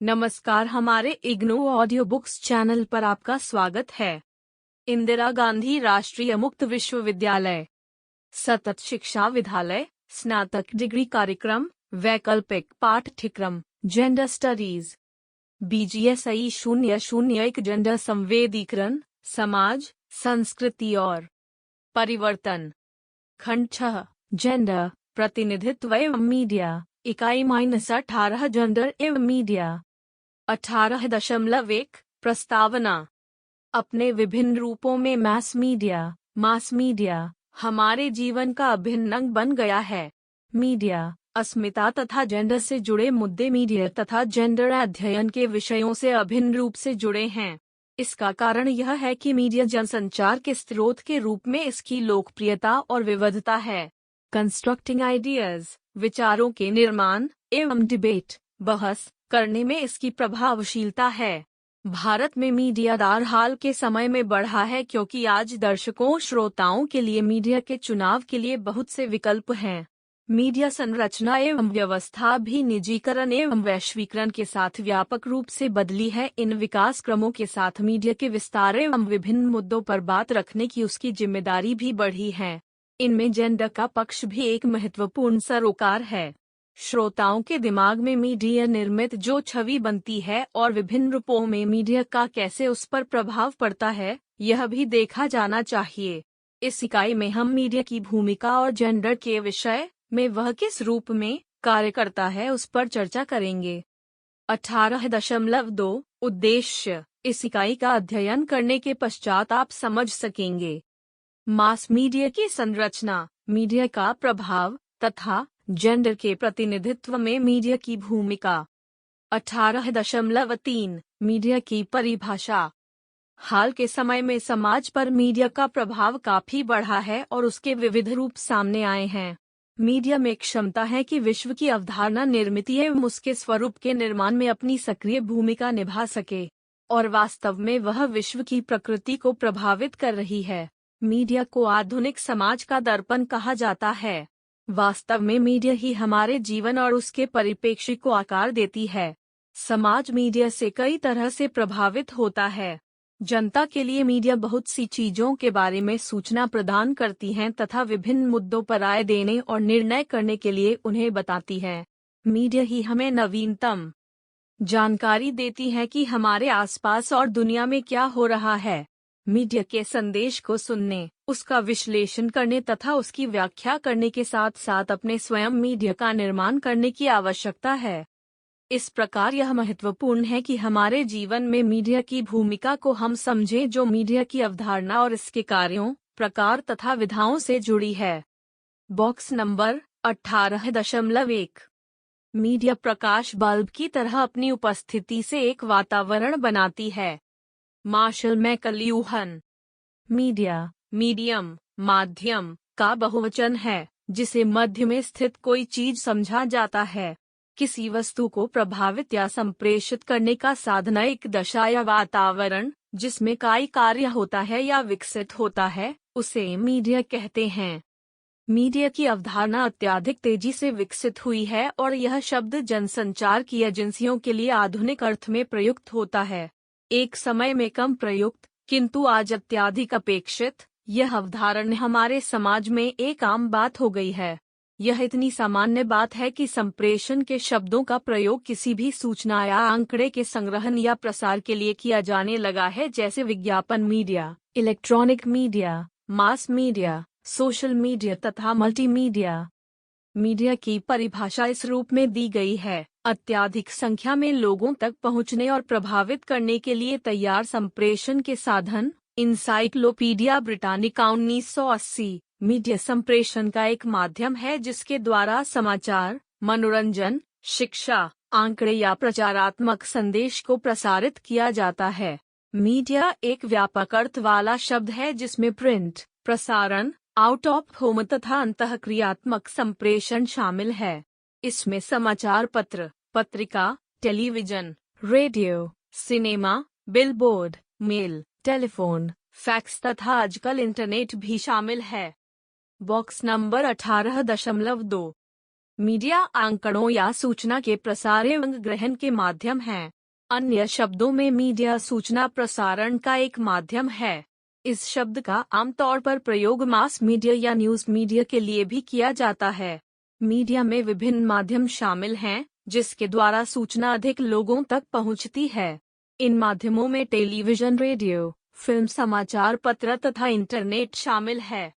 नमस्कार, हमारे IGNOU audio books channel पर आपका स्वागत है। इंदिरा गांधी राष्ट्रीय मुक्त विश्वविद्यालय, सतत शिक्षा विद्यालय, स्नातक डिग्री कार्यक्रम, वैकल्पिक पाठ्यक्रम, जेंडर स्टडीज, BGSI 001 जेंडर संवेदीकरण, समाज, संस्कृति और परिवर्तन। खंड 6 जेंडर, प्रतिनिधित्व एवं मीडिया, इकाई -18 जेंडर एवं मीडिया। 18.1 प्रस्तावना। अपने विभिन्न रूपों में मास मीडिया हमारे जीवन का अभिन्न अंग बन गया है। मीडिया अस्मिता तथा जेंडर से जुड़े मुद्दे मीडिया तथा जेंडर अध्ययन के विषयों से अभिन्न रूप से जुड़े हैं। इसका कारण यह है कि मीडिया जनसंचार के स्रोत के रूप में इसकी लोकप्रियता और विविधता है। कंस्ट्रक्टिंग आइडियाज, विचारों के निर्माण एवं डिबेट, बहस करने में इसकी प्रभावशीलता है। भारत में मीडिया दार हाल के समय में बढ़ा है क्योंकि आज दर्शकों श्रोताओं के लिए मीडिया के चुनाव के लिए बहुत से विकल्प हैं। मीडिया संरचना एवं व्यवस्था भी निजीकरण एवं वैश्वीकरण के साथ व्यापक रूप से बदली है। इन विकास क्रमों के साथ मीडिया के विस्तार एवं विभिन्न मुद्दों पर बात रखने की उसकी जिम्मेदारी भी बढ़ी है। इनमें जेंडर का पक्ष भी एक महत्वपूर्ण सरोकार है। श्रोताओं के दिमाग में मीडिया निर्मित जो छवि बनती है और विभिन्न रूपों में मीडिया का कैसे उस पर प्रभाव पड़ता है, यह भी देखा जाना चाहिए। इस इकाई में हम मीडिया की भूमिका और जेंडर के विषय में वह किस रूप में कार्य करता है उस पर चर्चा करेंगे। 18.2 उद्देश्य। इस इकाई का अध्ययन करने के पश्चात आप समझ सकेंगे मास मीडिया की संरचना, मीडिया का प्रभाव तथा जेंडर के प्रतिनिधित्व में मीडिया की भूमिका। 18.3 मीडिया की परिभाषा। हाल के समय में समाज पर मीडिया का प्रभाव काफी बढ़ा है और उसके विविध रूप सामने आए हैं। मीडिया में क्षमता है कि विश्व की अवधारणा निर्मित एवं उसके स्वरूप के निर्माण में अपनी सक्रिय भूमिका निभा सके, और वास्तव में वह विश्व की प्रकृति को प्रभावित कर रही है। मीडिया को आधुनिक समाज का दर्पण कहा जाता है। वास्तव में मीडिया ही हमारे जीवन और उसके परिप्रेक्ष्य को आकार देती है। समाज मीडिया से कई तरह से प्रभावित होता है। जनता के लिए मीडिया बहुत सी चीजों के बारे में सूचना प्रदान करती है तथा विभिन्न मुद्दों पर राय देने और निर्णय करने के लिए उन्हें बताती है। मीडिया ही हमें नवीनतम जानकारी देती है कि हमारे आसपास और दुनिया में क्या हो रहा है। मीडिया के संदेश को सुनने, उसका विश्लेषण करने तथा उसकी व्याख्या करने के साथ साथ अपने स्वयं मीडिया का निर्माण करने की आवश्यकता है। इस प्रकार यह महत्वपूर्ण है कि हमारे जीवन में मीडिया की भूमिका को हम समझें जो मीडिया की अवधारणा और इसके कार्यों, प्रकार तथा विधाओं से जुड़ी है। बॉक्स नंबर 18.1 मीडिया प्रकाश बल्ब की तरह अपनी उपस्थिति से एक वातावरण बनाती है। मार्शल मैकल्यूहन। मीडिया, मीडियम, माध्यम का बहुवचन है जिसे मध्य में स्थित कोई चीज समझा जाता है। किसी वस्तु को प्रभावित या संप्रेषित करने का साधन एक दशा या वातावरण जिसमें कोई कार्य होता है या विकसित होता है, उसे मीडिया कहते हैं। मीडिया की अवधारणा अत्यधिक तेजी से विकसित हुई है और यह शब्द जनसंचार की एजेंसियों के लिए आधुनिक अर्थ में प्रयुक्त होता है। एक समय में कम प्रयुक्त किंतु आज अत्यधिक अपेक्षित, यह अवधारणा हमारे समाज में एक आम बात हो गई है। यह इतनी सामान्य बात है कि संप्रेषण के शब्दों का प्रयोग किसी भी सूचना या आंकड़े के संग्रहण या प्रसार के लिए किया जाने लगा है, जैसे विज्ञापन media, electronic media, mass media, social media तथा मल्टीमीडिया। मीडिया की परिभाषा इस रूप में दी गई है: अत्यधिक संख्या में लोगों तक पहुंचने और प्रभावित करने के लिए तैयार संप्रेषण के साधन। Encyclopedia Britannica 1980। मीडिया संप्रेषण का एक माध्यम है जिसके द्वारा समाचार, मनोरंजन, शिक्षा, आंकड़े या प्रचारात्मक संदेश को प्रसारित किया जाता है। मीडिया एक व्यापक अर्थ वाला शब्द है जिसमें प्रिंट, प्रसारण, आउट ऑफ होम तथा अंतःक्रियात्मक संप्रेषण शामिल है। इसमें समाचार पत्र, पत्रिका, television, radio, cinema, billboard, mail, telephone, fax तथा आजकल इंटरनेट भी शामिल है। बॉक्स नंबर 18.2 मीडिया आंकड़ों या सूचना के प्रसार एवं ग्रहण के माध्यम है। अन्य शब्दों में मीडिया सूचना प्रसारण का एक माध्यम है। इस शब्द का आमतौर पर प्रयोग मास मीडिया या न्यूज़ मीडिया के लिए भी किया जाता है। मीडिया में विभिन्न माध्यम शामिल हैं, जिसके द्वारा सूचना अधिक लोगों तक पहुंचती है। इन माध्यमों में टेलीविजन, रेडियो, फिल्म, समाचार पत्र तथा इंटरनेट शामिल है।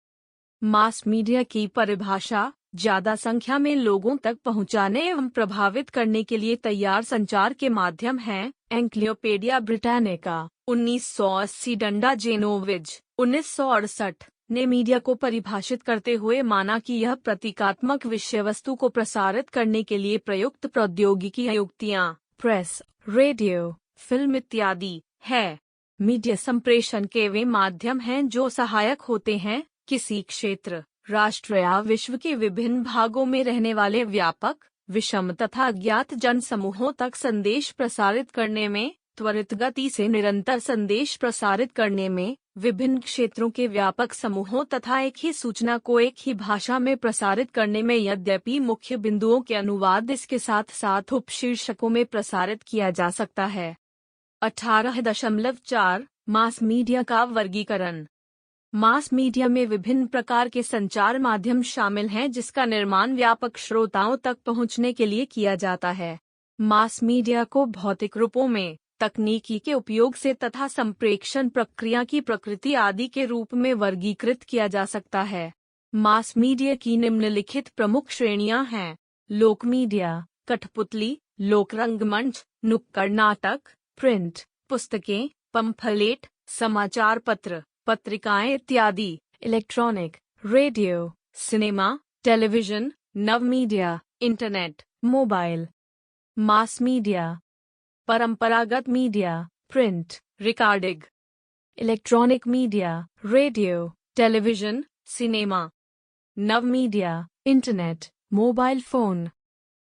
मास मीडिया की परिभाषा ज्यादा संख्या में लोगों तक पहुंचाने एवं प्रभावित करने के लिए तैयार संचार के माध्यम हैं। एनसाइक्लोपीडिया ब्रिटानिका 1980, डंडा जेनोविज 1968 ने मीडिया को परिभाषित करते हुए माना कि यह प्रतीकात्मक विषय वस्तु को प्रसारित करने के लिए प्रयुक्त प्रौद्योगिकी युक्तियां, प्रेस, रेडियो, फिल्म इत्यादि है। मीडिया संप्रेषण के वे माध्यम हैं जो सहायक होते हैं किसी क्षेत्र, राष्ट्र या विश्व के विभिन्न भागों में रहने वाले व्यापक, विषम तथा अज्ञात जनसमूहों तक संदेश प्रसारित करने में, त्वरित गति से निरंतर संदेश प्रसारित करने में, विभिन्न क्षेत्रों के व्यापक समूहों तथा एक ही सूचना को एक ही भाषा में प्रसारित करने में। यद्यपि मुख्य बिंदुओं के अनुवाद इसके साथ साथ उपशीर्षकों में प्रसारित किया जा सकता है। 18.4 मास मीडिया का वर्गीकरण। मास मीडिया में विभिन्न प्रकार के संचार माध्यम शामिल हैं जिसका निर्माण व्यापक श्रोताओं तक पहुंचने के लिए किया जाता है। मास मीडिया को भौतिक रूपों में, तकनीकी के उपयोग से तथा संप्रेषण प्रक्रिया की प्रकृति आदि के रूप में वर्गीकृत किया जा सकता है। मास मीडिया की निम्नलिखित प्रमुख श्रेणियां हैं: लोक मीडिया, कठपुतली, लोक रंगमंच, नुक्कड़ नाटक, प्रिंट, पुस्तकें, पम्फलेट, समाचार पत्र, पत्रिकाएं इत्यादि, इलेक्ट्रॉनिक, रेडियो, सिनेमा, टेलीविजन, नव media, internet, mobile. Mass media. परंपरागत media, print, recording. Electronic media, radio, television, cinema. नव मीडिया, इंटरनेट, मोबाइल फोन।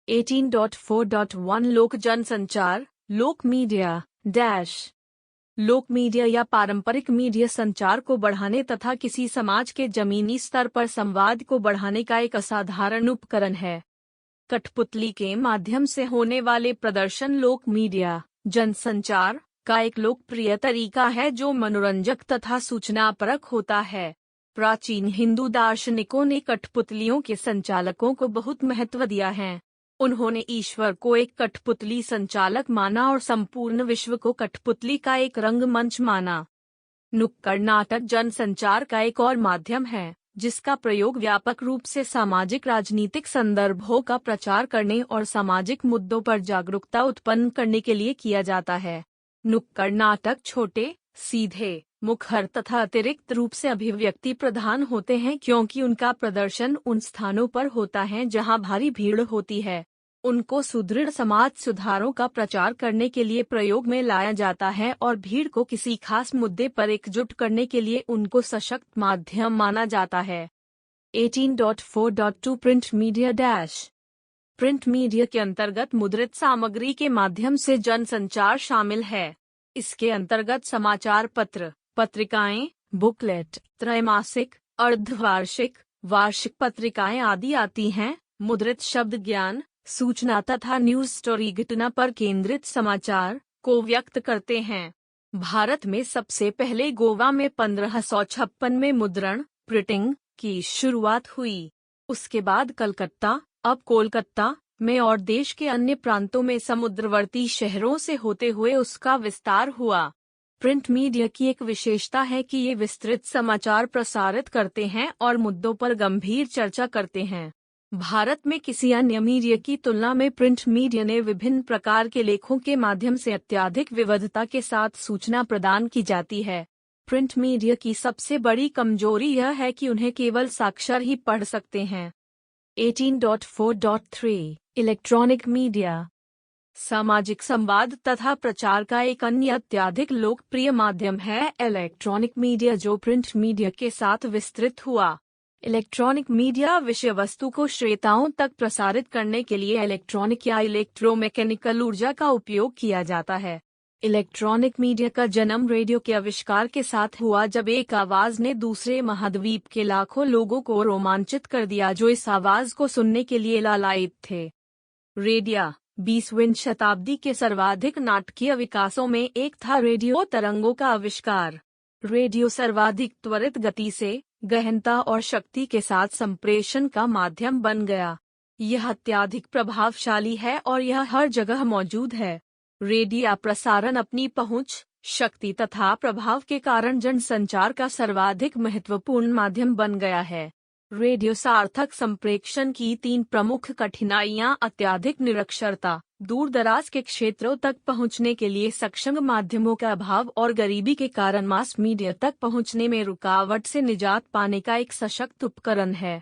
18.4.1 लोक जनसंचार, लोक मीडिया डैश। लोक मीडिया या पारंपरिक मीडिया संचार को बढ़ाने तथा किसी समाज के जमीनी स्तर पर संवाद को बढ़ाने का एक असाधारण उपकरण है। कठपुतली के माध्यम से होने वाले प्रदर्शन लोक मीडिया जनसंचार का एक लोकप्रिय तरीका है जो मनोरंजक तथा सूचनापरक होता है। प्राचीन हिंदू दार्शनिकों ने कठपुतलियों के संचालकों को बहुत महत्व दिया है। उन्होंने ईश्वर को एक कठपुतली संचालक माना और संपूर्ण विश्व को कठपुतली का एक रंगमंच माना। नुक्कड़ नाटक जनसंचार का एक और माध्यम है जिसका प्रयोग व्यापक रूप से सामाजिक राजनीतिक संदर्भों का प्रचार करने और सामाजिक मुद्दों पर जागरूकता उत्पन्न करने के लिए किया जाता है। नुक्कड़ नाटक छोटे, सीधे, मुखर तथा अतिरिक्त रूप से अभिव्यक्ति प्रधान होते हैं क्योंकि उनका प्रदर्शन उन स्थानों पर होता है जहां भारी भीड़ होती है। उनको सुदृढ़ समाज सुधारों का प्रचार करने के लिए प्रयोग में लाया जाता है और भीड़ को किसी खास मुद्दे पर एकजुट करने के लिए उनको सशक्त माध्यम माना जाता है। 18.4.2 print media dash. Print media के अंतर्गत मुद्रित सामग्री के माध्यम से जनसंचार शामिल है। इसके अंतर्गत समाचार पत्र, पत्रिकाएं, बुकलेट, त्रैमासिक, अर्धवार्षिक, वार्षिक पत्रिकाएं आदि आती हैं। मुद्रित शब्द ज्ञान, सूचना तथा न्यूज स्टोरी घटना पर केंद्रित समाचार को व्यक्त करते हैं। भारत में सबसे पहले गोवा में 1556 में मुद्रण, प्रिंटिंग की शुरुआत हुई। उसके बाद कलकत्ता, अब कोलकाता में और देश के अन्य प्रांतों में समुद्रवर्ती शहरों से होते हुए उसका विस्तार हुआ। प्रिंट मीडिया की एक विशेषता है कि ये विस्तृत समाचार प्रसारित करते हैं और मुद्दों पर गंभीर चर्चा करते हैं। भारत में किसी अन्य मीडिया की तुलना में प्रिंट मीडिया ने विभिन्न प्रकार के लेखों के माध्यम से अत्यधिक विविधता के साथ सूचना प्रदान की जाती है। प्रिंट मीडिया की सबसे बड़ी कमजोरी यह है कि उन्हें केवल साक्षर ही पढ़ सकते हैं। 18.4.3 इलेक्ट्रॉनिक मीडिया। सामाजिक संवाद तथा प्रचार का एक अन्य अत्यधिक लोकप्रिय माध्यम है इलेक्ट्रॉनिक मीडिया जो प्रिंट मीडिया के साथ विस्तृत हुआ। इलेक्ट्रॉनिक मीडिया विषय वस्तु को श्रोताओं तक प्रसारित करने के लिए इलेक्ट्रॉनिक या इलेक्ट्रोमैकेनिकल ऊर्जा का उपयोग किया जाता है। इलेक्ट्रॉनिक मीडिया का जन्म रेडियो के आविष्कार के साथ हुआ, जब एक आवाज ने दूसरे महाद्वीप के लाखों लोगों को रोमांचित कर दिया जो इस आवाज को सुनने के लिए लालायित थे। रेडियो 20वीं शताब्दी के सर्वाधिक नाटकीय विकासों में एक था रेडियो तरंगों का आविष्कार। रेडियो सर्वाधिक त्वरित गति से, गहनता और शक्ति के साथ संप्रेषण का माध्यम बन गया। यह अत्यधिक प्रभावशाली है और यह हर जगह मौजूद है। रेडियो प्रसारण अपनी पहुंच, शक्ति तथा प्रभाव के कारण जनसंचार का सर्वाधिक महत्वपूर्ण माध्यम बन गया है। रेडियो सार्थक संप्रेषण की 3 प्रमुख कठिनाइयां अत्यधिक निरक्षरता, दूर दराज के क्षेत्रों तक पहुंचने के लिए सक्षम माध्यमों का अभाव और गरीबी के कारण मास मीडिया तक पहुंचने में रुकावट से निजात पाने का एक सशक्त उपकरण है।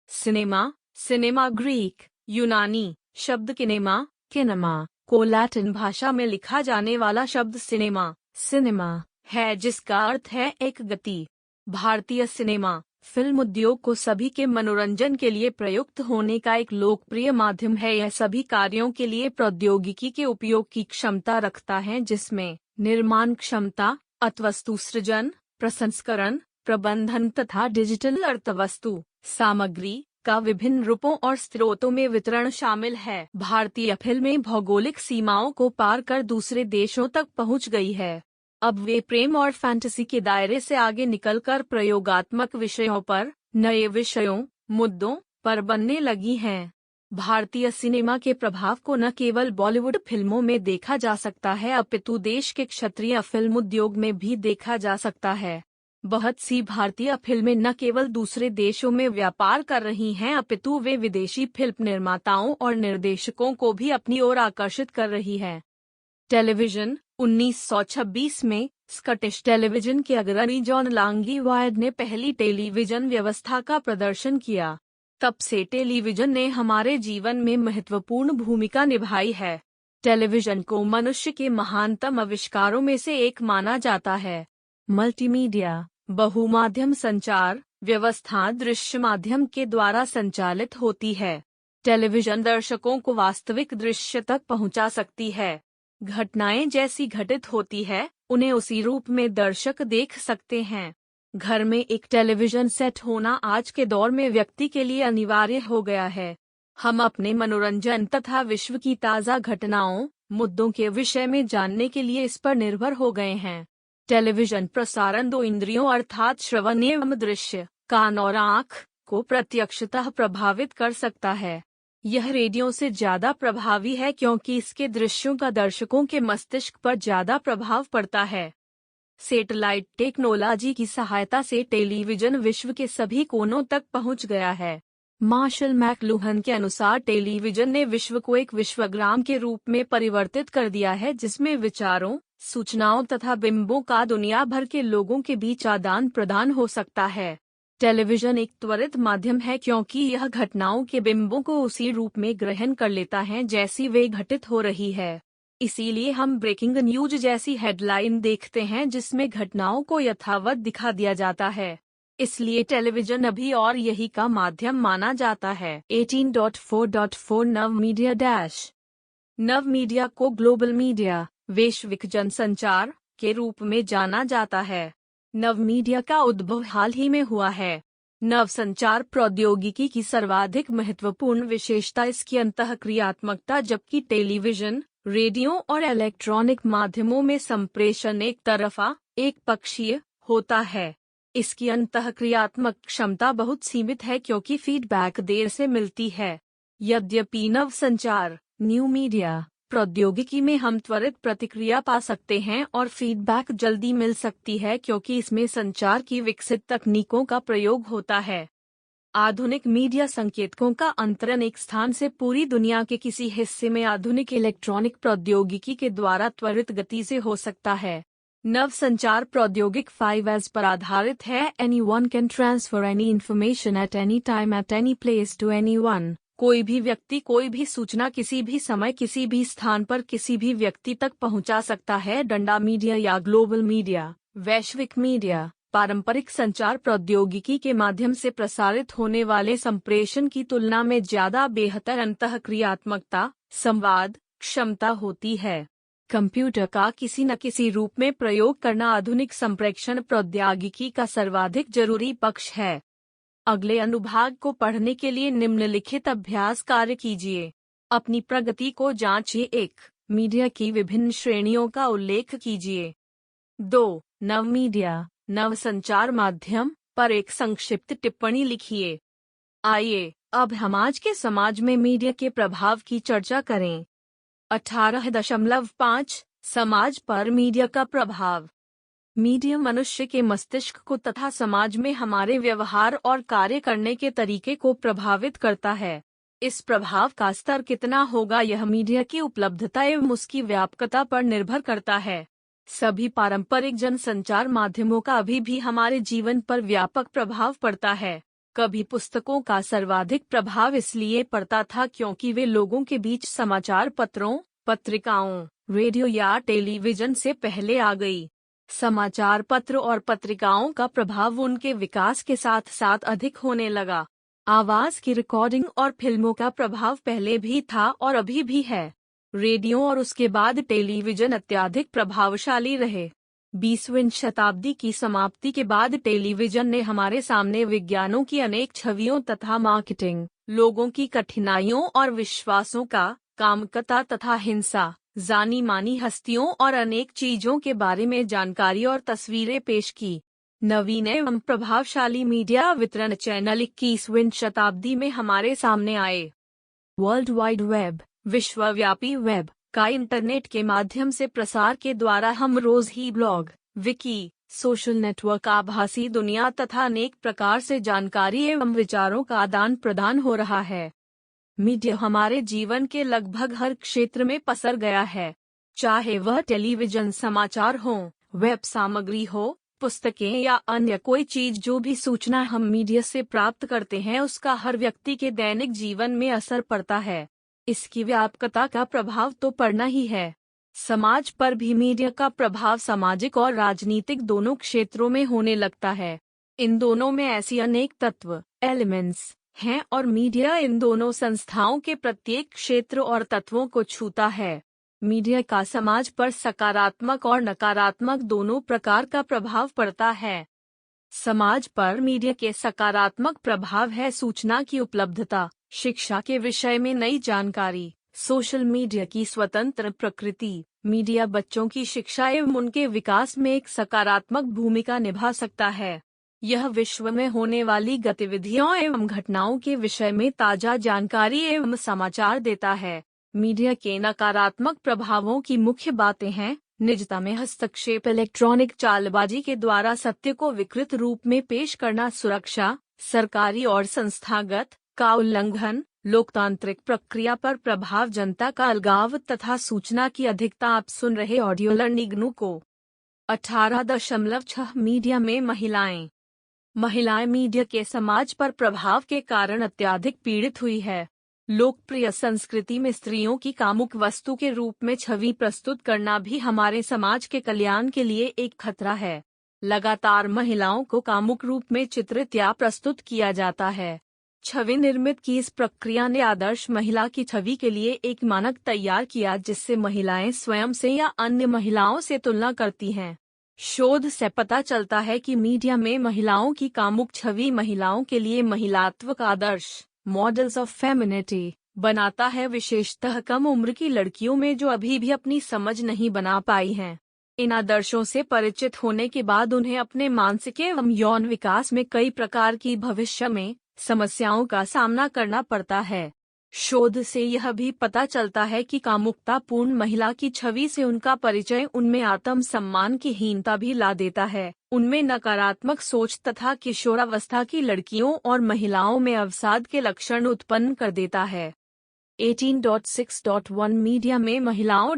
सिनेमा ग्रीक, यूनानी शब्द किनेमा को लैटिन भाषा में लिखा जाने वाला शब्द सिनेमा है, जिसका अर्थ है एक गति। भारतीय सिनेमा फिल्म उद्योग को सभी के मनोरंजन के लिए प्रयुक्त होने का एक लोकप्रिय माध्यम है। यह सभी कार्यों के लिए प्रौद्योगिकी के उपयोग की क्षमता रखता है, जिसमें निर्माण क्षमता, अर्थवस्तु सृजन, प्रसंस्करण, प्रबंधन तथा डिजिटल अर्थवस्तु सामग्री का विभिन्न रूपों और स्रोतों में वितरण शामिल है। भारतीय फिल्में भौगोलिक सीमाओं को पार कर दूसरे देशों तक पहुंच गई है। अब वे प्रेम और फैंटेसी के दायरे से आगे निकलकर प्रयोगात्मक विषयों पर, नए विषयों, मुद्दों पर बनने लगी हैं। भारतीय सिनेमा के प्रभाव को न केवल बॉलीवुड फिल्मों में देखा जा सकता है, अपितु देश के क्षेत्रीय फिल्म उद्योग में भी देखा जा सकता है। बहुत सी भारतीय फिल्में न केवल दूसरे देशों में व्यापार कर रही हैं, अपितु वे विदेशी फिल्म निर्माताओं और निर्देशकों को भी अपनी ओर आकर्षित कर रही है। टेलीविजन 1926 में स्कॉटिश टेलीविजन के अग्रणी जॉन लॉन्गीवायड ने पहली टेलीविजन व्यवस्था का प्रदर्शन किया। तब से टेलीविजन ने हमारे जीवन में महत्वपूर्ण भूमिका निभाई है। टेलीविजन को मनुष्य के महानतम आविष्कारों में से एक माना जाता है। मल्टीमीडिया बहुमाध्यम संचार व्यवस्था दृश्य माध्यम के द्वारा संचालित होती है। टेलीविजन दर्शकों को वास्तविक दृश्य तक पहुंचा सकती है। घटनाएं जैसी घटित होती है, उन्हें उसी रूप में दर्शक देख सकते हैं। घर में एक टेलीविजन सेट होना आज के दौर में व्यक्ति के लिए अनिवार्य हो गया है। हम अपने मनोरंजन तथा विश्व की ताज़ा घटनाओं, मुद्दों के विषय में जानने के लिए इस पर निर्भर हो गए हैं। टेलीविजन प्रसारण 2 इंद्रियों अर्थात श्रवण एवं दृश्य, कान और आँख को प्रत्यक्षतः प्रभावित कर सकता है। यह रेडियो से ज्यादा प्रभावी है क्योंकि इसके दृश्यों का दर्शकों के मस्तिष्क पर ज्यादा प्रभाव पड़ता है। सैटेलाइट टेक्नोलॉजी की सहायता से टेलीविजन विश्व के सभी कोनों तक पहुंच गया है। मार्शल मैकलुहन के अनुसार टेलीविजन ने विश्व को एक विश्वग्राम के रूप में परिवर्तित कर दिया है, जिसमें विचारों, सूचनाओं तथा बिंबों का दुनिया भर के लोगों के बीच आदान प्रदान हो सकता है। टेलीविजन एक त्वरित माध्यम है क्योंकि यह घटनाओं के बिंबों को उसी रूप में ग्रहण कर लेता है जैसी वे घटित हो रही है। इसीलिए हम ब्रेकिंग न्यूज जैसी हेडलाइन देखते हैं जिसमें घटनाओं को यथावत दिखा दिया जाता है। इसलिए टेलीविजन अभी और यही का माध्यम माना जाता है। 18.4.4 नव मीडिया को ग्लोबल मीडिया, वैश्विक जनसंचार के रूप में जाना जाता है। नव मीडिया का उद्भव हाल ही में हुआ है। नव संचार प्रौद्योगिकी की सर्वाधिक महत्वपूर्ण विशेषता इसकी अंतःक्रियात्मकता, जबकि टेलीविजन, रेडियो और इलेक्ट्रॉनिक माध्यमों में संप्रेषण एक तरफा, एक पक्षीय होता है। इसकी अंतःक्रियात्मक क्षमता बहुत सीमित है क्योंकि फीडबैक देर से मिलती है। यद्यपि नव संचार, न्यू मीडिया प्रौद्योगिकी में हम त्वरित प्रतिक्रिया पा सकते हैं और फीडबैक जल्दी मिल सकती है क्योंकि इसमें संचार की विकसित तकनीकों का प्रयोग होता है। आधुनिक मीडिया संकेतकों का अंतरण एक स्थान से पूरी दुनिया के किसी हिस्से में आधुनिक इलेक्ट्रॉनिक प्रौद्योगिकी के द्वारा त्वरित गति से हो सकता है। नव संचार प्रौद्योगिक 5S पर आधारित है। Anyone can transfer any information at any time at any place to anyone। कोई भी व्यक्ति कोई भी सूचना किसी भी समय किसी भी स्थान पर किसी भी व्यक्ति तक पहुंचा सकता है। डंडा मीडिया या ग्लोबल मीडिया, वैश्विक मीडिया, पारंपरिक संचार प्रौद्योगिकी के माध्यम से प्रसारित होने वाले संप्रेषण की तुलना में ज्यादा बेहतर अंतःक्रियात्मकता, संवाद क्षमता होती है। कंप्यूटर का किसी न किसी रूप में प्रयोग करना आधुनिक संप्रेषण प्रौद्योगिकी का सर्वाधिक जरूरी पक्ष है। अगले अनुभाग को पढ़ने के लिए निम्नलिखित अभ्यास कार्य कीजिए। अपनी प्रगति को जांचिए। 1. मीडिया की विभिन्न श्रेणियों का उल्लेख कीजिए। 2. नव मीडिया, नव संचार माध्यम पर एक संक्षिप्त टिप्पणी लिखिए। आइए अब हम आज के समाज में मीडिया के प्रभाव की चर्चा करें। 18.5 समाज पर मीडिया का प्रभाव। मीडिया मनुष्य के मस्तिष्क को तथा समाज में हमारे व्यवहार और कार्य करने के तरीके को प्रभावित करता है। इस प्रभाव का स्तर कितना होगा यह मीडिया की उपलब्धता एवं उसकी व्यापकता पर निर्भर करता है। सभी पारंपरिक जनसंचार माध्यमों का अभी भी हमारे जीवन पर व्यापक प्रभाव पड़ता है। कभी पुस्तकों का सर्वाधिक प्रभाव इसलिए पड़ता था क्योंकि वे लोगों के बीच समाचार पत्रों, पत्रिकाओं, रेडियो या टेलीविजन से पहले आ गई। समाचार पत्र और पत्रिकाओं का प्रभाव उनके विकास के साथ साथ अधिक होने लगा। आवाज की रिकॉर्डिंग और फिल्मों का प्रभाव पहले भी था और अभी भी है। रेडियो और उसके बाद टेलीविजन अत्यधिक प्रभावशाली रहे। 20वीं शताब्दी की समाप्ति के बाद टेलीविजन ने हमारे सामने विज्ञानों की अनेक छवियों तथा मार्केटिंग, लोगों की कठिनाइयों और विश्वासों का, कामुकता तथा हिंसा, जानी मानी हस्तियों और अनेक चीजों के बारे में जानकारी और तस्वीरें पेश की। नवीन एवं प्रभावशाली मीडिया वितरण चैनल 21वीं शताब्दी में हमारे सामने आए। वर्ल्ड वाइड वेब, विश्वव्यापी वेब का इंटरनेट के माध्यम से प्रसार के द्वारा हम रोज ही ब्लॉग, विकी, सोशल नेटवर्क, आभासी दुनिया तथा अनेक प्रकार से जानकारी एवं विचारों का आदान प्रदान हो रहा है। मीडिया हमारे जीवन के लगभग हर क्षेत्र में पसर गया है, चाहे वह टेलीविजन समाचार हो, वेब सामग्री हो, पुस्तकें या अन्य कोई चीज। जो भी सूचना हम मीडिया से प्राप्त करते हैं उसका हर व्यक्ति के दैनिक जीवन में असर पड़ता है। इसकी व्यापकता का प्रभाव तो पड़ना ही है। समाज पर भी मीडिया का प्रभाव सामाजिक और राजनीतिक दोनों क्षेत्रों में होने लगता है। इन दोनों में ऐसी अनेक तत्व, एलिमेंट्स हैं और मीडिया इन दोनों संस्थाओं के प्रत्येक क्षेत्र और तत्वों को छूता है। मीडिया का समाज पर सकारात्मक और नकारात्मक दोनों प्रकार का प्रभाव पड़ता है। समाज पर मीडिया के सकारात्मक प्रभाव है सूचना की उपलब्धता, शिक्षा के विषय में नई जानकारी, सोशल मीडिया की स्वतंत्र प्रकृति। मीडिया बच्चों की शिक्षा एवं उनके विकास में एक सकारात्मक भूमिका निभा सकता है। यह विश्व में होने वाली गतिविधियों एवं घटनाओं के विषय में ताजा जानकारी एवं समाचार देता है। मीडिया के नकारात्मक प्रभावों की मुख्य बातें हैं: निजता में हस्तक्षेप, इलेक्ट्रॉनिक चालबाजी के द्वारा सत्य को विकृत रूप में पेश करना, सुरक्षा, सरकारी और संस्थागत का उल्लंघन, लोकतांत्रिक प्रक्रिया पर प्रभाव, जनता का अलगाव तथा सूचना की अधिकता। आप सुन रहे ऑडियो लर्निंग को। 18.6 मीडिया में महिलाएं। महिलाएं मीडिया के समाज पर प्रभाव के कारण अत्यधिक पीड़ित हुई है। लोकप्रिय संस्कृति में स्त्रियों की कामुक वस्तु के रूप में छवि प्रस्तुत करना भी हमारे समाज के कल्याण के लिए एक खतरा है। लगातार महिलाओं को कामुक रूप में चित्रित या प्रस्तुत किया जाता है। छवि निर्मित की इस प्रक्रिया ने आदर्श महिला की छवि के लिए एक मानक तैयार किया जिससे महिलाएं स्वयं से या अन्य महिलाओं से तुलना करती हैं। शोध से पता चलता है कि मीडिया में महिलाओं की कामुक छवि महिलाओं के लिए महिलात्व का आदर्श, मॉडल्स ऑफ फेमिनिटी, बनाता है, विशेषतः कम उम्र की लड़कियों में जो अभी भी अपनी समझ नहीं बना पाई हैं। इन आदर्शों से परिचित होने के बाद उन्हें अपने मानसिक एवं यौन विकास में कई प्रकार की भविष्य में समस्याओं का सामना करना पड़ता है। शोध से यह भी पता चलता है कि कामुकतापूर्ण महिला की छवि से उनका परिचय उनमें आत्म सम्मान की हीनता भी ला देता है, उनमें नकारात्मक सोच तथा किशोरावस्था की लड़कियों और महिलाओं में अवसाद के लक्षण उत्पन्न कर देता है। 18.6.1 मीडिया में महिलाओं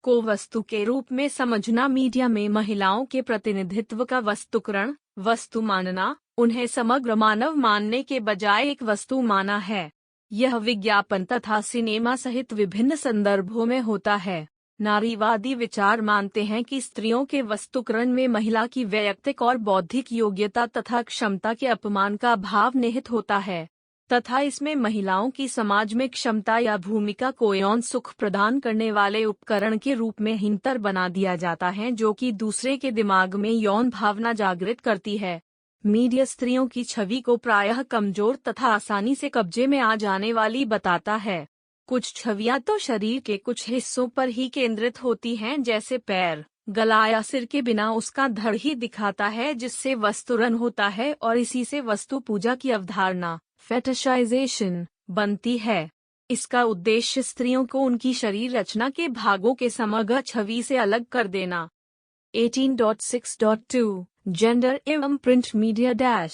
को वस्तु के रूप में समझना। मीडिया में महिलाओं के प्रतिनिधित्व का वस्तुकरण, वस्तु मानना, उन्हें समग्र मानव मानने के बजाय एक वस्तु माना है। यह विज्ञापन तथा सिनेमा सहित विभिन्न संदर्भों में होता है। नारीवादी विचार मानते हैं कि स्त्रियों के वस्तुकरण में महिला की वैयक्तिक और बौद्धिक योग्यता तथा क्षमता के अपमान का भाव निहित होता है। तथा इसमें महिलाओं की समाज में क्षमता या भूमिका को यौन सुख प्रदान करने वाले उपकरण के रूप में हीनतर बना दिया जाता है, जो कि दूसरे के दिमाग में यौन भावना जागृत करती है। मीडिया स्त्रियों की छवि को प्रायः कमजोर तथा आसानी से कब्जे में आ जाने वाली बताता है। कुछ छवियां तो शरीर के कुछ हिस्सों पर ही केंद्रित होती हैं, जैसे पैर, गला या सिर के बिना उसका धड़ ही दिखाता है, जिससे वस्तुरन होता है और इसी से वस्तु पूजा की अवधारणा फेटिशाइजेशन बनती है। इसका उद्देश्य स्त्रियों को उनकी शरीर रचना के भागों के समग्र छवि से अलग कर देना। 18.6.2 जेंडर एवं प्रिंट मीडिया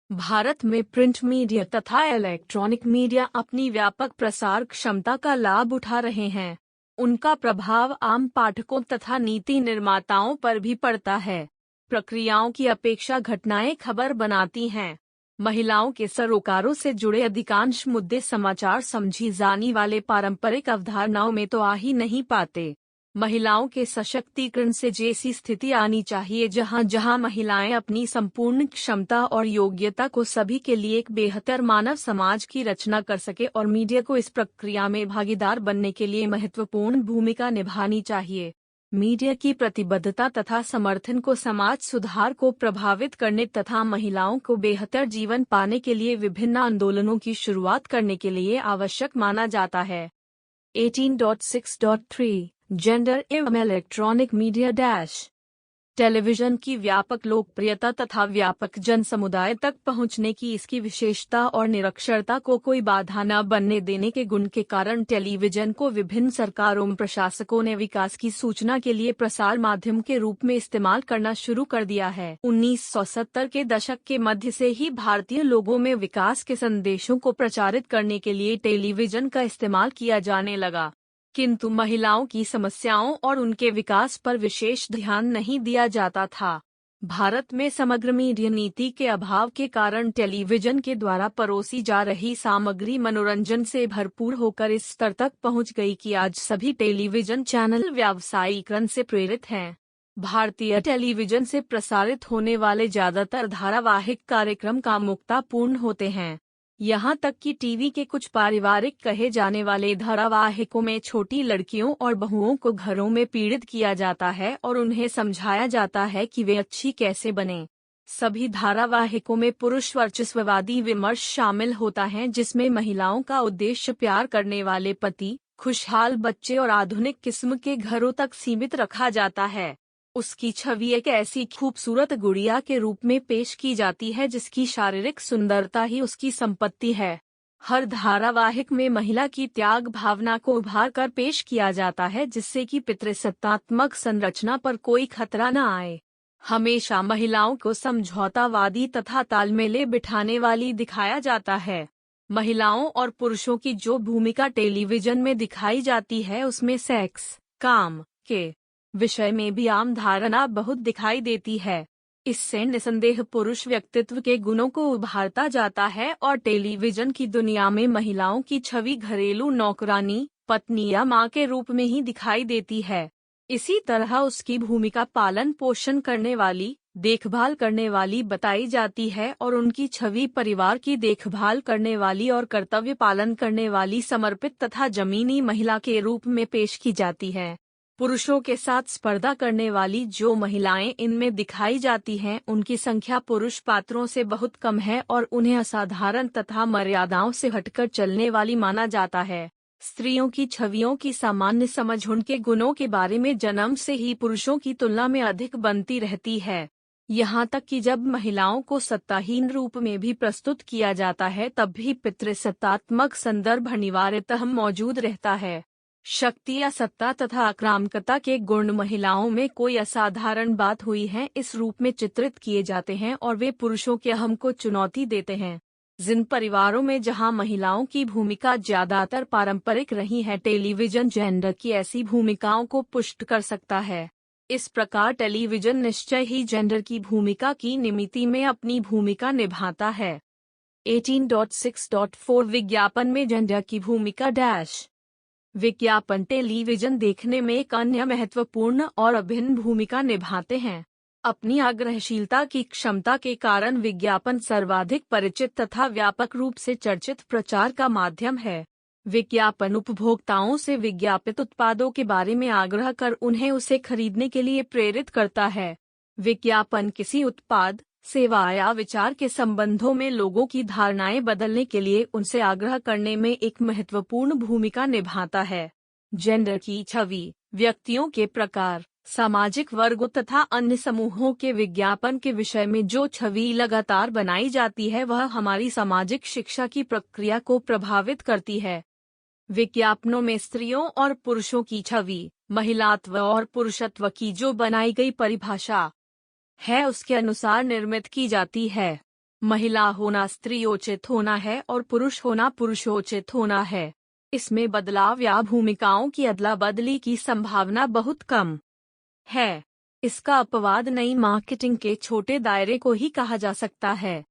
भारत में प्रिंट मीडिया तथा इलेक्ट्रॉनिक मीडिया अपनी व्यापक प्रसार क्षमता का लाभ उठा रहे हैं। उनका प्रभाव आम पाठकों तथा नीति निर्माताओं पर भी पड़ता है। प्रक्रियाओं की अपेक्षा घटनाएं खबर बनाती हैं। महिलाओं के सरोकारों से जुड़े अधिकांश मुद्दे समाचार समझी जाने वाले पारंपरिक अवधारणाओं में तो आ ही नहीं पाते। महिलाओं के सशक्तिकरण से जैसी स्थिति आनी चाहिए, जहां जहां महिलाएं अपनी संपूर्ण क्षमता और योग्यता को सभी के लिए एक बेहतर मानव समाज की रचना कर सके, और मीडिया को इस प्रक्रिया में भागीदार बनने के लिए महत्वपूर्ण भूमिका निभानी चाहिए। मीडिया की प्रतिबद्धता तथा समर्थन को समाज सुधार को प्रभावित करने तथा महिलाओं को बेहतर जीवन पाने के लिए विभिन्न आंदोलनों की शुरुआत करने के लिए आवश्यक माना जाता है। 18.6.3 जेंडर एवं इलेक्ट्रॉनिक मीडिया टेलीविजन की व्यापक लोकप्रियता तथा व्यापक जन समुदाय तक पहुंचने की इसकी विशेषता और निरक्षरता को कोई बाधा न बनने देने के गुण के कारण टेलीविजन को विभिन्न सरकारों में प्रशासकों ने विकास की सूचना के लिए प्रसार माध्यम के रूप में इस्तेमाल करना शुरू कर दिया है। 1970 के दशक के मध्य से ही भारतीय लोगों में विकास के संदेशों को प्रचारित करने के लिए टेलीविजन का इस्तेमाल किया जाने लगा, किंतु महिलाओं की समस्याओं और उनके विकास पर विशेष ध्यान नहीं दिया जाता था। भारत में समग्र मीडिया नीति के अभाव के कारण टेलीविजन के द्वारा परोसी जा रही सामग्री मनोरंजन से भरपूर होकर इस स्तर तक पहुंच गई कि आज सभी टेलीविजन चैनल व्यावसायीकरण से प्रेरित हैं। भारतीय टेलीविजन से प्रसारित होने वाले ज्यादातर धारावाहिक कार्यक्रम कामुकतापूर्ण होते हैं। यहाँ तक कि टीवी के कुछ पारिवारिक कहे जाने वाले धारावाहिकों में छोटी लड़कियों और बहुओं को घरों में पीड़ित किया जाता है और उन्हें समझाया जाता है कि वे अच्छी कैसे बने। सभी धारावाहिकों में पुरुष वर्चस्ववादी विमर्श शामिल होता है, जिसमें महिलाओं का उद्देश्य प्यार करने वाले पति, खुशहाल बच्चे और आधुनिक किस्म के घरों तक सीमित रखा जाता है। उसकी छवि एक ऐसी खूबसूरत गुड़िया के रूप में पेश की जाती है जिसकी शारीरिक सुंदरता ही उसकी संपत्ति है। हर धारावाहिक में महिला की त्याग भावना को उभार कर पेश किया जाता है, जिससे कि पितृसत्तात्मक संरचना पर कोई खतरा न आए। हमेशा महिलाओं को समझौतावादी तथा तालमेले बिठाने वाली दिखाया जाता है। महिलाओं और पुरुषों की जो भूमिका टेलीविजन में दिखाई जाती है, उसमें सेक्स, काम के विषय में भी आम धारणा बहुत दिखाई देती है। इससे निसंदेह पुरुष व्यक्तित्व के गुणों को उभारता जाता है और टेलीविजन की दुनिया में महिलाओं की छवि घरेलू नौकरानी, पत्नी या मां के रूप में ही दिखाई देती है। इसी तरह उसकी भूमिका पालन पोषण करने वाली, देखभाल करने वाली बताई जाती है और उनकी छवि परिवार की देखभाल करने वाली और कर्तव्य पालन करने वाली समर्पित तथा जमीनी महिला के रूप में पेश की जाती है। पुरुषों के साथ स्पर्धा करने वाली जो महिलाएं इनमें दिखाई जाती हैं, उनकी संख्या पुरुष पात्रों से बहुत कम है और उन्हें असाधारण तथा मर्यादाओं से हटकर चलने वाली माना जाता है। स्त्रियों की छवियों की सामान्य समझ उनके गुणों के बारे में जन्म से ही पुरुषों की तुलना में अधिक बनती रहती है। यहाँ तक कि जब महिलाओं को सत्ताहीन रूप में भी प्रस्तुत किया जाता है, तब भी पितृसत्तात्मक संदर्भ अनिवार्यतः मौजूद रहता है। शक्ति या सत्ता तथा आक्रामकता के गुण महिलाओं में कोई असाधारण बात हुई है इस रूप में चित्रित किए जाते हैं और वे पुरुषों के अहम को चुनौती देते हैं। जिन परिवारों में जहां महिलाओं की भूमिका ज्यादातर पारंपरिक रही है, टेलीविजन जेंडर की ऐसी भूमिकाओं को पुष्ट कर सकता है। इस प्रकार टेलीविजन निश्चय ही जेंडर की भूमिका की निमित्ति में अपनी भूमिका निभाता है। 18.6.4 विज्ञापन में जेंडर की भूमिका विज्ञापन टेलीविजन देखने में एक अन्य महत्वपूर्ण और अभिन्न भूमिका निभाते हैं। अपनी आग्रहशीलता की क्षमता के कारण विज्ञापन सर्वाधिक परिचित तथा व्यापक रूप से चर्चित प्रचार का माध्यम है। विज्ञापन उपभोक्ताओं से विज्ञापित उत्पादों के बारे में आग्रह कर उन्हें उसे खरीदने के लिए प्रेरित करता है। विज्ञापन किसी उत्पाद, सेवा या विचार के संबंधों में लोगों की धारणाएं बदलने के लिए उनसे आग्रह करने में एक महत्वपूर्ण भूमिका निभाता है। जेंडर की छवि, व्यक्तियों के प्रकार, सामाजिक वर्गों तथा अन्य समूहों के विज्ञापन के विषय में जो छवि लगातार बनाई जाती है वह हमारी सामाजिक शिक्षा की प्रक्रिया को प्रभावित करती है। विज्ञापनों में स्त्रियों और पुरुषों की छवि, महिलात्व और पुरुषत्व की जो बनाई गई परिभाषा है उसके अनुसार निर्मित की जाती है। महिला होना स्त्रियोचित होना है और पुरुष होना पुरुषोचित होना है। इसमें बदलाव या भूमिकाओं की अदला बदली की संभावना बहुत कम है। इसका अपवाद नई मार्केटिंग के छोटे दायरे को ही कहा जा सकता है।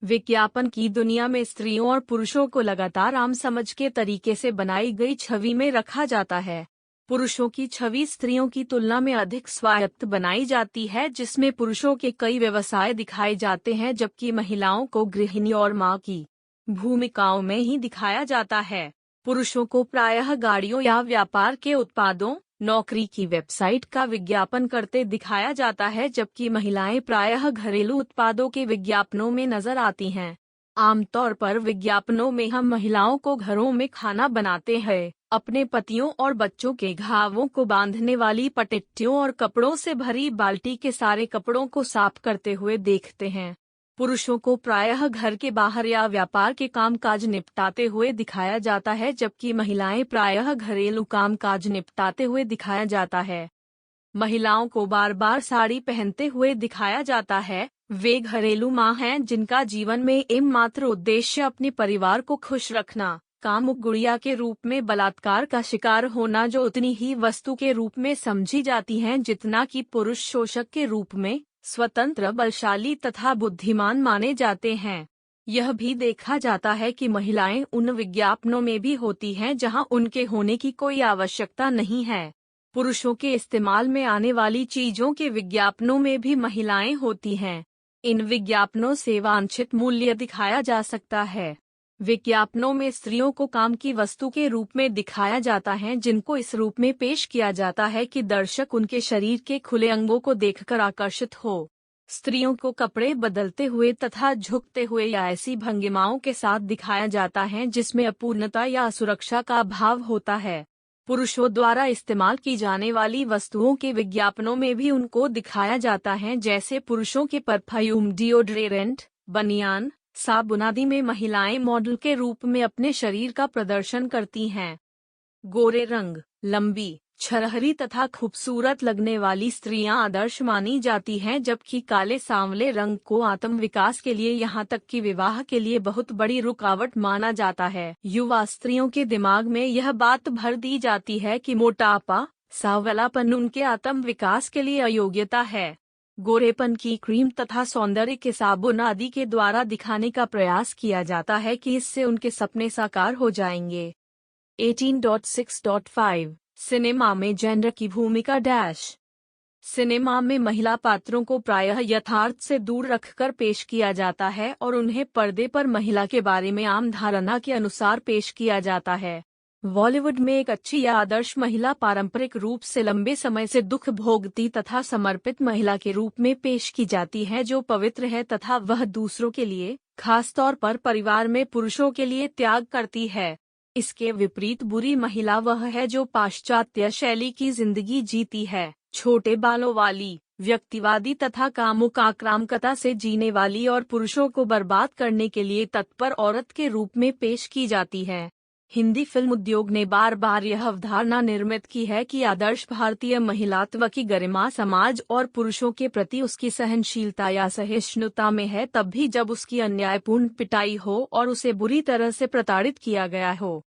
विज्ञापन की दुनिया में स्त्रियों और पुरुषों को लगातार आम समझ के तरीके से बनाई गई छवि में रखा जाता है। पुरुषों की छवि स्त्रियों की तुलना में अधिक स्वायत्त बनाई जाती है, जिसमें पुरुषों के कई व्यवसाय दिखाए जाते हैं जबकि महिलाओं को गृहिणी और मां की भूमिकाओं में ही दिखाया जाता है। पुरुषों को प्रायः गाड़ियों या व्यापार के उत्पादों, नौकरी की वेबसाइट का विज्ञापन करते दिखाया जाता है, जबकि महिलाएं प्रायः घरेलू उत्पादों के विज्ञापनों में नजर आती हैं। आमतौर पर विज्ञापनों में हम महिलाओं को घरों में खाना बनाते हैं, अपने पतियों और बच्चों के घावों को बांधने वाली पटिट्टियों और कपड़ों से भरी बाल्टी के सारे कपड़ों को साफ करते हुए देखते हैं। पुरुषों को प्रायः घर के बाहर या व्यापार के कामकाज निपटाते हुए दिखाया जाता है, जबकि महिलाएं प्रायः घरेलू कामकाज निपटाते हुए दिखाया जाता है। महिलाओं को बार बार साड़ी पहनते हुए दिखाया जाता है। वे घरेलू मां हैं जिनका जीवन में एकमात्र उद्देश्य अपने परिवार को खुश रखना, कामुक गुड़िया के रूप में बलात्कार का शिकार होना जो उतनी ही वस्तु के रूप में समझी जाती हैं जितना कि पुरुष शोषक के रूप में स्वतंत्र, बलशाली तथा बुद्धिमान माने जाते हैं। यह भी देखा जाता है कि महिलाएं उन विज्ञापनों में भी होती हैं जहां उनके होने की कोई आवश्यकता नहीं है। पुरुषों के इस्तेमाल में आने वाली चीजों के विज्ञापनों में भी महिलाएं होती हैं। इन विज्ञापनों से वांछित मूल्य दिखाया जा सकता है। विज्ञापनों में स्त्रियों को काम की वस्तु के रूप में दिखाया जाता है, जिनको इस रूप में पेश किया जाता है कि दर्शक उनके शरीर के खुले अंगों को देखकर आकर्षित हो। स्त्रियों को कपड़े बदलते हुए तथा झुकते हुए या ऐसी भंगिमाओं के साथ दिखाया जाता है जिसमें अपूर्णता या असुरक्षा का भाव होता है। पुरुषों द्वारा इस्तेमाल की जाने वाली वस्तुओं के विज्ञापनों में भी उनको दिखाया जाता है, जैसे पुरुषों के परफ्यूम, डिओड्रेंट, बनियान, साबुन आदि में महिलाएं मॉडल के रूप में अपने शरीर का प्रदर्शन करती हैं। गोरे रंग, लंबी, छरहरी तथा खूबसूरत लगने वाली स्त्रियां आदर्श मानी जाती हैं, जबकि काले सांवले रंग को आत्म विकास के लिए यहाँ तक कि विवाह के लिए बहुत बड़ी रुकावट माना जाता है। युवा स्त्रियों के दिमाग में यह बात भर दी जाती है कि मोटापा, सांवलापन उनके आत्म विकास के लिए अयोग्यता है। गोरेपन की क्रीम तथा सौंदर्य के साबुन आदि के द्वारा दिखाने का प्रयास किया जाता है कि इससे उनके सपने साकार हो जाएंगे। 18.6.5 सिनेमा में जेंडर की भूमिका डैश। सिनेमा में महिला पात्रों को प्रायः यथार्थ से दूर रखकर पेश किया जाता है और उन्हें पर्दे पर महिला के बारे में आम धारणा के अनुसार पेश किया जाता है। बॉलीवुड में एक अच्छी या आदर्श महिला पारंपरिक रूप से लंबे समय से दुख भोगती तथा समर्पित महिला के रूप में पेश की जाती है, जो पवित्र है तथा वह दूसरों के लिए, खासतौर पर परिवार में पुरुषों के लिए त्याग करती है। इसके विपरीत बुरी महिला वह है जो पाश्चात्य शैली की जिंदगी जीती है, छोटे बालों वाली, व्यक्तिवादी तथा कामुक आक्रामकता से जीने वाली और पुरुषों को बर्बाद करने के लिए तत्पर औरत के रूप में पेश की जाती है। हिंदी फिल्म उद्योग ने बार बार यह अवधारणा निर्मित की है कि आदर्श भारतीय महिलात्व की गरिमा समाज और पुरुषों के प्रति उसकी सहनशीलता या सहिष्णुता में है, तब भी जब उसकी अन्यायपूर्ण पिटाई हो और उसे बुरी तरह से प्रताड़ित किया गया हो।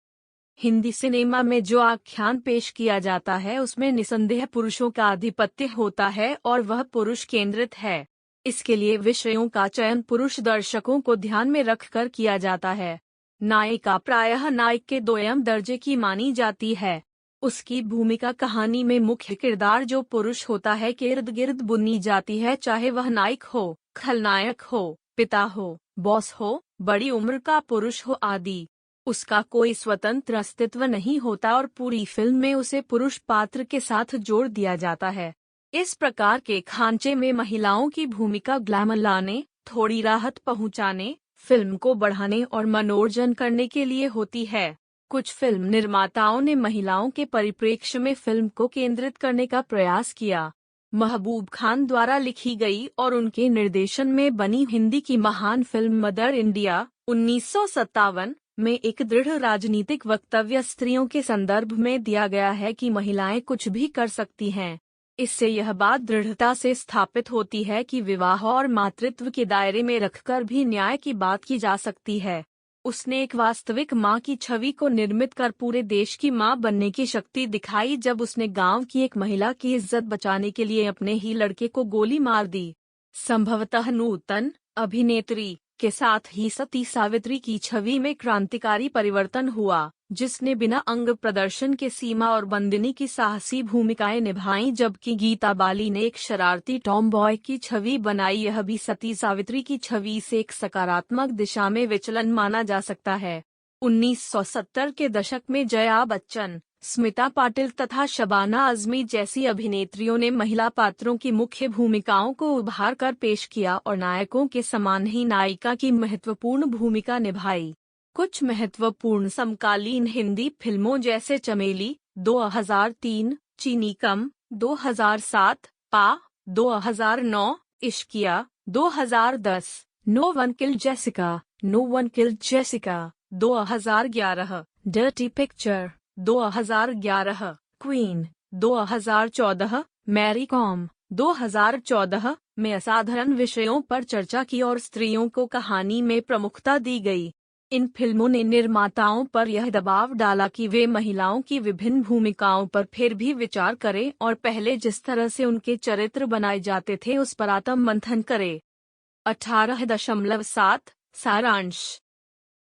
हिंदी सिनेमा में जो आख्यान पेश किया जाता है उसमें निसंदेह पुरुषों का आधिपत्य होता है और वह पुरुष केंद्रित है। इसके लिए विषयों का चयन पुरुष दर्शकों को ध्यान में रखकर किया जाता है। नायिका प्रायः नायक के दोयम दर्जे की मानी जाती है। उसकी भूमिका कहानी में मुख्य किरदार जो पुरुष होता है के इर्द गिर्द बुनी जाती है, चाहे वह नायक हो, खलनायक हो, पिता हो, बॉस हो, बड़ी उम्र का पुरुष हो आदि। उसका कोई स्वतंत्र अस्तित्व नहीं होता और पूरी फिल्म में उसे पुरुष पात्र के साथ जोड़ दिया जाता है। इस प्रकार के खांचे में महिलाओं की भूमिका ग्लैमर लाने, थोड़ी राहत पहुंचाने, फिल्म को बढ़ाने और मनोरंजन करने के लिए होती है। कुछ फिल्म निर्माताओं ने महिलाओं के परिप्रेक्ष्य में फिल्म को केंद्रित करने का प्रयास किया। महबूब खान द्वारा लिखी गई और उनके निर्देशन में बनी हिंदी की महान फिल्म मदर इंडिया 1957 में एक दृढ़ राजनीतिक वक्तव्य स्त्रियों के संदर्भ में दिया गया है कि महिलाएं कुछ भी कर सकती हैं। इससे यह बात दृढ़ता से स्थापित होती है कि विवाह और मातृत्व के दायरे में रखकर भी न्याय की बात की जा सकती है। उसने एक वास्तविक मां की छवि को निर्मित कर पूरे देश की मां बनने की शक्ति दिखाई जब उसने गांव की एक महिला की इज्जत बचाने के लिए अपने ही लड़के को गोली मार दी। संभवतः नूतन अभिनेत्री के साथ ही सती सावित्री की छवि में क्रांतिकारी परिवर्तन हुआ, जिसने बिना अंग प्रदर्शन के सीमा और बंदिनी की साहसी भूमिकाएं निभाईं, जबकि गीता बाली ने एक शरारती टॉम बॉय की छवि बनाई। यह भी सती सावित्री की छवि से एक सकारात्मक दिशा में विचलन माना जा सकता है। 1970 के दशक में जया बच्चन, स्मिता पाटिल तथा शबाना आजमी जैसी अभिनेत्रियों ने महिला पात्रों की मुख्य भूमिकाओं को उभार कर पेश किया और नायकों के समान ही नायिका की महत्वपूर्ण भूमिका निभाई। कुछ महत्वपूर्ण समकालीन हिंदी फिल्मों जैसे चमेली 2003, चीनी कम 2007, Paa 2009, Ishqiya 2010, no one killed Jessica 2011, dirty picture 2011, Queen 2014, Mary Kom 2014 में असाधारण विषयों पर चर्चा की और स्त्रियों को कहानी में प्रमुखता दी गई। इन फिल्मों ने निर्माताओं पर यह दबाव डाला कि वे महिलाओं की विभिन्न भूमिकाओं पर फिर भी विचार करें और पहले जिस तरह से उनके चरित्र बनाए जाते थे उस पर आत्म मंथन करें। 18.7 सारांश।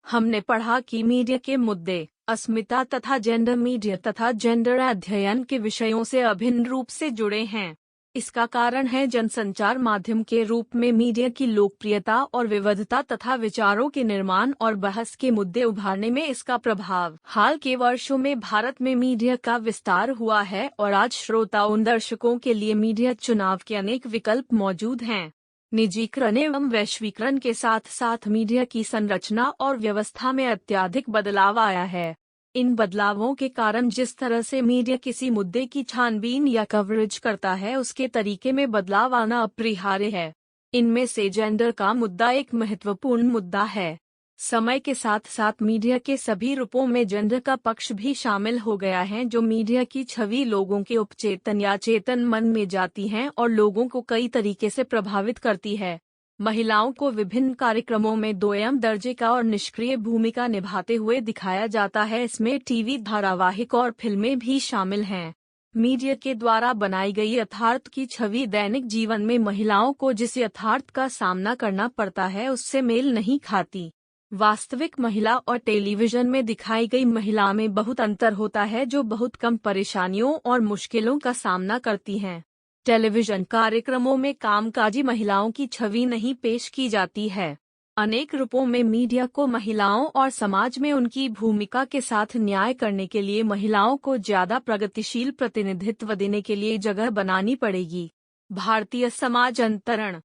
हमने पढ़ा कि मीडिया के मुद्दे अस्मिता तथा जेंडर मीडिया तथा जेंडर अध्ययन के विषयों से अभिन्न रूप से जुड़े हैं। इसका कारण है जनसंचार माध्यम के रूप में मीडिया की लोकप्रियता और विविधता तथा विचारों के निर्माण और बहस के मुद्दे उभारने में इसका प्रभाव। हाल के वर्षों में भारत में मीडिया का विस्तार हुआ है और आज श्रोताओं दर्शकों के लिए मीडिया चुनाव के अनेक विकल्प मौजूद हैं। निजीकरण एवं वैश्वीकरण के साथ साथ मीडिया की संरचना और व्यवस्था में अत्यधिक बदलाव आया है। इन बदलावों के कारण जिस तरह से मीडिया किसी मुद्दे की छानबीन या कवरेज करता है उसके तरीके में बदलाव आना अपरिहार्य है। इनमें से जेंडर का मुद्दा एक महत्वपूर्ण मुद्दा है। समय के साथ साथ मीडिया के सभी रूपों में जेंडर का पक्ष भी शामिल हो गया है, जो मीडिया की छवि लोगों के उपचेतन या चेतन मन में जाती हैं और लोगों को कई तरीके से प्रभावित करती है। महिलाओं को विभिन्न कार्यक्रमों में दोयम दर्जे का और निष्क्रिय भूमिका निभाते हुए दिखाया जाता है। इसमें टीवी धारावाहिक और फिल्में भी शामिल हैं। मीडिया के द्वारा बनाई गई यथार्थ की छवि दैनिक जीवन में महिलाओं को जिस यथार्थ का सामना करना पड़ता है उससे मेल नहीं खाती। वास्तविक महिला और टेलीविजन में दिखाई गई महिला में बहुत अंतर होता है, जो बहुत कम परेशानियों और मुश्किलों का सामना करती हैं। टेलीविजन कार्यक्रमों में कामकाजी महिलाओं की छवि नहीं पेश की जाती है। अनेक रूपों में मीडिया को महिलाओं और समाज में उनकी भूमिका के साथ न्याय करने के लिए महिलाओं को ज्यादा प्रगतिशील प्रतिनिधित्व देने के लिए जगह बनानी पड़ेगी। भारतीय समाज अंतरण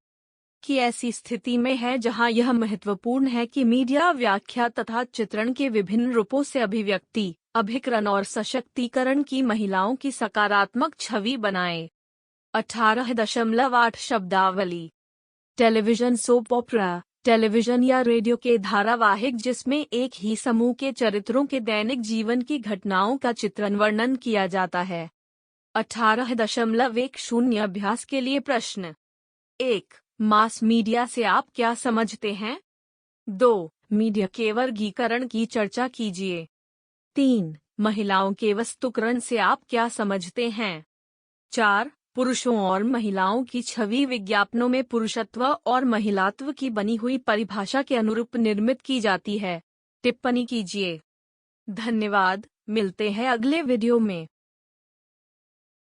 की ऐसी स्थिति में है जहां यह महत्वपूर्ण है कि मीडिया व्याख्या तथा चित्रण के विभिन्न रूपों से अभिव्यक्ति, अभिकरण और सशक्तिकरण की महिलाओं की सकारात्मक छवि बनाए। 18.8 शब्दावली। टेलीविजन सोप ओपरा, टेलीविजन या रेडियो के धारावाहिक जिसमें एक ही समूह के चरित्रों के दैनिक जीवन की घटनाओं का चित्रण वर्णन किया जाता है। 18.10 अभ्यास के लिए प्रश्न। 1. मास मीडिया से आप क्या समझते हैं? 2. मीडिया के वर्गीकरण की चर्चा कीजिए। 3. महिलाओं के वस्तुकरण से आप क्या समझते हैं? 4. पुरुषों और महिलाओं की छवि विज्ञापनों में पुरुषत्व और महिलात्व की बनी हुई परिभाषा के अनुरूप निर्मित की जाती है। टिप्पणी कीजिए। धन्यवाद, मिलते हैं अगले वीडियो में।